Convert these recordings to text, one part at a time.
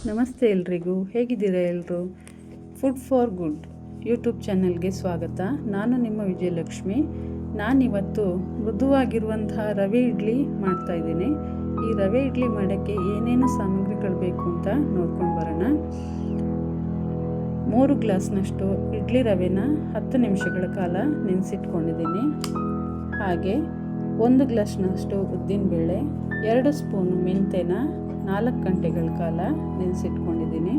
ನಮಸ್ತೆ ಎಲ್ರಿಗೂ, ಹೇಗಿದ್ದೀರಾ ಎಲ್ಲರೂ? ಫುಡ್ ಫಾರ್ ಗುಡ್ ಯೂಟ್ಯೂಬ್ ಚಾನೆಲ್ಗೆ ಸ್ವಾಗತ. ನಾನು ನಿಮ್ಮ ವಿಜಯಲಕ್ಷ್ಮಿ. ನಾನಿವತ್ತು ಮೃದುವಾಗಿರುವಂತಹ ರವೆ ಇಡ್ಲಿ ಮಾಡ್ತಾಯಿದ್ದೀನಿ. ಈ ರವೆ ಇಡ್ಲಿ ಮಾಡೋಕ್ಕೆ ಏನೇನು ಸಾಮಗ್ರಿಗಳು ಬೇಕು ಅಂತ ನೋಡ್ಕೊಂಡು ಬರೋಣ. 3 ಗ್ಲಾಸ್ನಷ್ಟು ಇಡ್ಲಿ ರವೆನ 10 ನಿಮಿಷಗಳ ಕಾಲ ನೆನೆಸಿಟ್ಕೊಂಡಿದ್ದೀನಿ. ಹಾಗೆ 1 ಗ್ಲಾಸ್ನಷ್ಟು ಉದ್ದಿನಬೇಳೆ, 2 ಸ್ಪೂನು ಮೆಂತೆನ 4 ಗಂಟೆಗಳ ಕಾಲ ನೆನೆಸಿಟ್ಕೊಂಡಿದ್ದೀನಿ.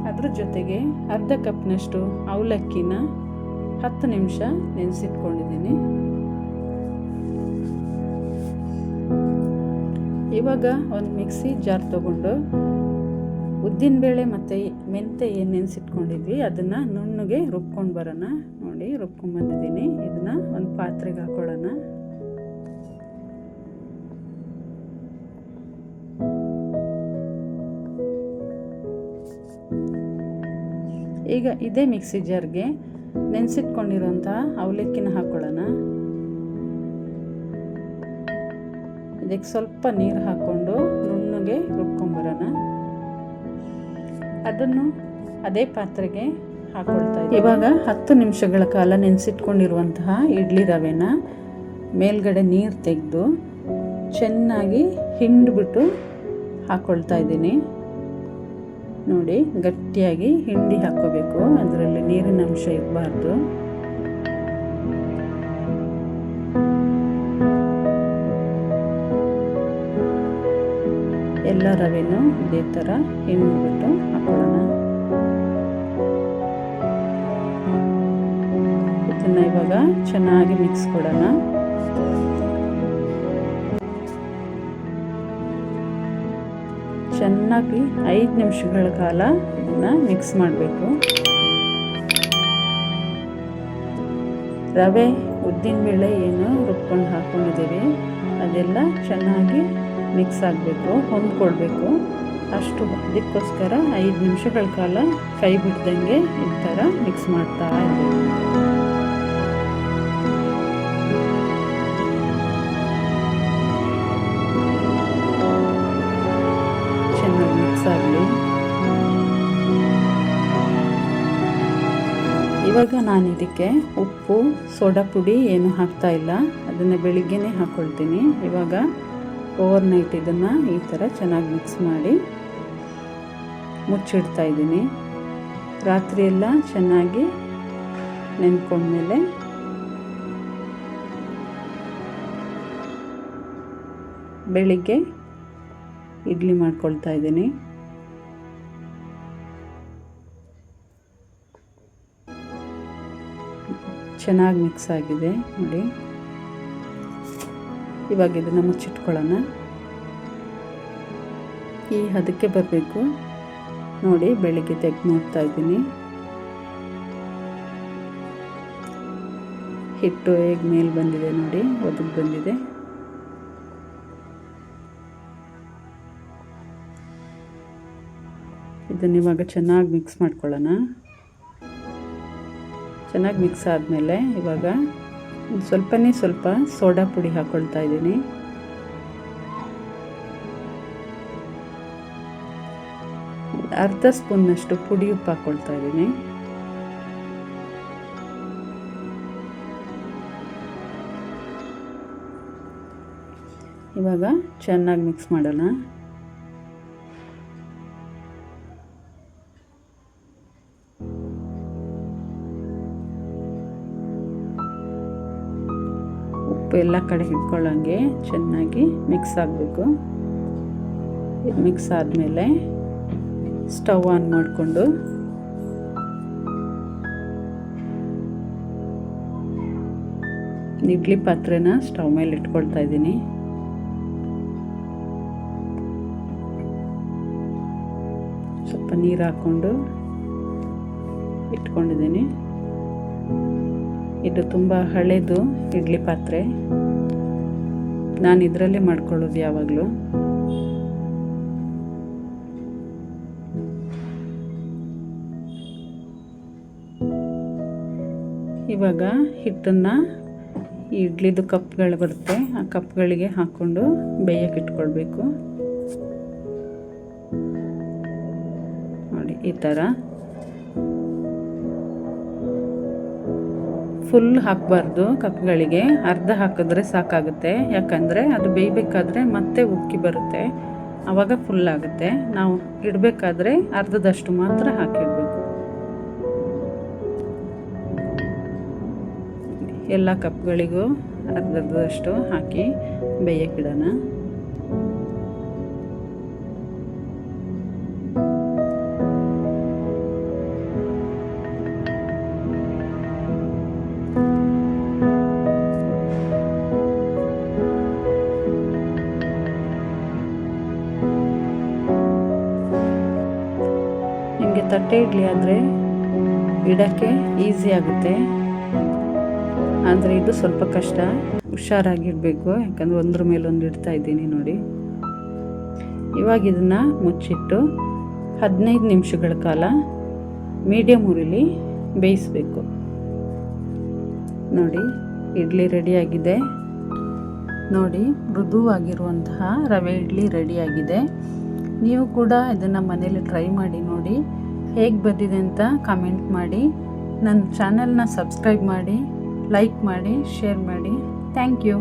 ಅದ್ರ ಜೊತೆಗೆ ಅರ್ಧ ಕಪ್ನಷ್ಟು ಅವಲಕ್ಕಿನ 10 ನಿಮಿಷ ನೆನೆಸಿಟ್ಕೊಂಡಿದ್ದೀನಿ. ಇವಾಗ ಒಂದು ಮಿಕ್ಸಿ ಜಾರ್ ತಗೊಂಡು ಉದ್ದಿನಬೇಳೆ ಮತ್ತು ಮೆಂತೆ ಏನು ನೆನೆಸಿಟ್ಕೊಂಡಿದ್ವಿ ಅದನ್ನು ನುಣ್ಣಗೆ ರುಬ್ಕೊಂಡು ಬರೋಣ. ನೋಡಿ, ರುಬ್ಕೊಂಡ್ಬಂದಿದ್ದೀನಿ. ಇದನ್ನು ಒಂದು ಪಾತ್ರೆಗೆ ಹಾಕೊಳ್ಳೋಣ. ಈಗ ಇದೇ ಮಿಕ್ಸಿ ಜಾರ್ಗೆ ನೆನೆಸಿಟ್ಕೊಂಡಿರೋಂಥ ಅವಲಕ್ಕಿನ ಹಾಕೊಳ್ಳೋಣ. ಇದಕ್ಕೆ ಸ್ವಲ್ಪ ನೀರು ಹಾಕ್ಕೊಂಡು ನುಣ್ಣಗೆ ರುಬ್ಕೊಂಬರೋಣ. ಅದನ್ನು ಅದೇ ಪಾತ್ರೆಗೆ ಹಾಕ್ಕೊಳ್ತಾ ಇದ್ದೀವಿ. ಇವಾಗ 10 ನಿಮಿಷಗಳ ಕಾಲ ನೆನೆಸಿಟ್ಕೊಂಡಿರುವಂತಹ ಇಡ್ಲಿ ರವೆನ ಮೇಲ್ಗಡೆ ನೀರು ತೆಗೆದು ಚೆನ್ನಾಗಿ ಹಿಂಡಿಬಿಟ್ಟು ಹಾಕ್ಕೊಳ್ತಾ ಇದ್ದೀನಿ. ನೋಡಿ, ಗಟ್ಟಿಯಾಗಿ ಹಿಂಡಿ ಹಾಕ್ಕೋಬೇಕು, ಅದರಲ್ಲಿ ನೀರಿನ ಅಂಶ ಇರಬಾರ್ದು. ಎಲ್ಲ ರವೆನೂ ಇದೇ ಥರ ಹಿಂಡಿಬಿಟ್ಟು ಹಾಕೊಳ್ಳೋಣ. ಇದನ್ನು ಇವಾಗ ಚೆನ್ನಾಗಿ ಮಿಕ್ಸ್ ಕೊಡೋಣ. ಚೆನ್ನಾಗಿ 5 ನಿಮಿಷಗಳ ಕಾಲ ಇದನ್ನು ಮಿಕ್ಸ್ ಮಾಡಬೇಕು. ರವೆ ಉದ್ದಿನಬೇಳೆ ಏನು ರುಬ್ಕೊಂಡು ಹಾಕ್ಕೊಂಡಿದ್ದೀವಿ ಅದೆಲ್ಲ ಚೆನ್ನಾಗಿ ಮಿಕ್ಸ್ ಆಗಬೇಕು, ಹೊಂದ್ಕೊಳ್ಬೇಕು. ಅದಕ್ಕೋಸ್ಕರ 5 ನಿಮಿಷಗಳ ಕಾಲ ಕೈ ಬಿಡ್ದಂಗೆ ಈ ಥರ ಮಿಕ್ಸ್ ಮಾಡ್ತಾ ಇದ್ದೀವಿ. ಇವಾಗ ನಾನು ಇದಕ್ಕೆ ಉಪ್ಪು, ಸೋಡಾ ಪುಡಿ ಏನು ಹಾಕ್ತಾ ಇಲ್ಲ, ಅದನ್ನು ಬೆಳಿಗ್ಗೆನೇ ಹಾಕ್ಕೊಳ್ತೀನಿ. ಇವಾಗ ಓವರ್ನೈಟ್ ಇದನ್ನು ಈ ಥರ ಚೆನ್ನಾಗಿ ಮಿಕ್ಸ್ ಮಾಡಿ ಮುಚ್ಚಿಡ್ತಾ ಇದ್ದೀನಿ. ರಾತ್ರಿ ಎಲ್ಲ ಚೆನ್ನಾಗಿ ನೆನ್ಕೊಂಡ್ಮೇಲೆ ಬೆಳಿಗ್ಗೆ ಇಡ್ಲಿ ಮಾಡ್ಕೊಳ್ತಾ ಇದ್ದೀನಿ. ಚೆನ್ನಾಗಿ ಮಿಕ್ಸ್ ಆಗಿದೆ ನೋಡಿ. ಇವಾಗ ಇದನ್ನು ಮುಚ್ಚಿಟ್ಕೊಳ್ಳೋಣ. ಈ ಹದಕ್ಕೆ ಬರಬೇಕು ನೋಡಿ. ಬೆಳಿಗ್ಗೆ ತೆಗೆದು ನೋಡ್ತಾ ಇದ್ದೀನಿ. ಹಿಟ್ಟು ಹೇಗೆ ಮೇಲೆ ಬಂದಿದೆ ನೋಡಿ, ಒದಗಿ ಬಂದಿದೆ. ಇದನ್ನು ಇವಾಗ ಚೆನ್ನಾಗಿ ಮಿಕ್ಸ್ ಮಾಡ್ಕೊಳ್ಳೋಣ. ಚೆನ್ನಾಗಿ ಮಿಕ್ಸ್ ಆದಮೇಲೆ ಇವಾಗ ಸ್ವಲ್ಪನೇ ಸ್ವಲ್ಪ ಸೋಡಾ ಪುಡಿ ಹಾಕ್ಕೊಳ್ತಾ ಇದ್ದೀನಿ. ಅರ್ಧ ಸ್ಪೂನ್ನಷ್ಟು ಪುಡಿ ಉಪ್ಪು ಹಾಕ್ಕೊಳ್ತಾ ಇದ್ದೀನಿ. ಇವಾಗ ಚೆನ್ನಾಗಿ ಮಿಕ್ಸ್ ಮಾಡೋಣ. ಉಪ್ಪು ಎಲ್ಲ ಕಡೆ ಹಿಡ್ಕೊಳ್ಳೋಂಗೆ ಚೆನ್ನಾಗಿ ಮಿಕ್ಸ್ ಆಗಬೇಕು. ಇದು ಮಿಕ್ಸ್ ಆದಮೇಲೆ ಸ್ಟವ್ ಆನ್ ಮಾಡಿಕೊಂಡು ಇಡ್ಲಿ ಪಾತ್ರೆನ ಸ್ಟವ್ ಮೇಲೆ ಇಟ್ಕೊಳ್ತಾ ಇದ್ದೀನಿ. ಸ್ವಲ್ಪ ನೀರು ಹಾಕ್ಕೊಂಡು ಇಟ್ಕೊಂಡಿದ್ದೀನಿ. ಇದು ತುಂಬ ಹಳೆಯದು ಇಡ್ಲಿ ಪಾತ್ರೆ. ನಾನು ಇದರಲ್ಲೇ ಮಾಡ್ಕೊಳ್ಳೋದು ಯಾವಾಗಲೂ. ಇವಾಗ ಹಿಟ್ಟನ್ನು ಇಡ್ಲಿದು ಕಪ್ಗಳು ಬರುತ್ತೆ, ಆ ಕಪ್ಗಳಿಗೆ ಹಾಕ್ಕೊಂಡು ಬೇಯಕ್ಕೆ ಇಟ್ಕೊಳ್ಬೇಕು. ಈ ಥರ. ಫುಲ್ ಹಾಕಬಾರ್ದು ಕಪ್ಗಳಿಗೆ, ಅರ್ಧ ಹಾಕಿದ್ರೆ ಸಾಕಾಗುತ್ತೆ. ಯಾಕಂದರೆ ಅದು ಬೇಯಬೇಕಾದ್ರೆ ಮತ್ತೆ ಉಕ್ಕಿ ಬರುತ್ತೆ, ಆವಾಗ ಫುಲ್ ಆಗುತ್ತೆ. ನಾವು ಇಡಬೇಕಾದ್ರೆ ಅರ್ಧದಷ್ಟು ಮಾತ್ರ ಹಾಕಿಡಬೇಕು. ಎಲ್ಲ ಕಪ್ಗಳಿಗೂ ಅರ್ಧದಷ್ಟು ಹಾಕಿ ಬೇಯಕ್ಕಿಡೋಣ. ನಿಮಗೆ ತಟ್ಟೆ ಇಡ್ಲಿ ಆದರೆ ಇಡೋಕ್ಕೆ ಈಸಿ ಆಗುತ್ತೆ, ಆದರೆ ಇದು ಸ್ವಲ್ಪ ಕಷ್ಟ, ಹುಷಾರಾಗಿಡಬೇಕು. ಯಾಕಂದರೆ ಒಂದ್ರ ಮೇಲೆ ಒಂದು ಇಡ್ತಾ ಇದ್ದೀನಿ ನೋಡಿ. ಇವಾಗ ಇದನ್ನು ಮುಚ್ಚಿಟ್ಟು 15 ನಿಮಿಷಗಳ ಕಾಲ ಮೀಡಿಯಮ್ ಉರಿಲಿ ಬೇಯಿಸಬೇಕು. ನೋಡಿ ಇಡ್ಲಿ ರೆಡಿಯಾಗಿದೆ. ನೋಡಿ ಮೃದುವಾಗಿರುವಂತಹ ರವೆ ಇಡ್ಲಿ ರೆಡಿಯಾಗಿದೆ. ನೀವು ಕೂಡ ಇದನ್ನು ಮನೇಲಿ ಟ್ರೈ ಮಾಡಿ ನೋಡಿ, ಹೇಗೆ ಬಂದಿದೆ ಅಂತ ಕಾಮೆಂಟ್ ಮಾಡಿ. ನನ್ನ ಚಾನಲ್ನ ಸಬ್ಸ್ಕ್ರೈಬ್ ಮಾಡಿ, ಲೈಕ್ ಮಾಡಿ, ಶೇರ್ ಮಾಡಿ. Thank you.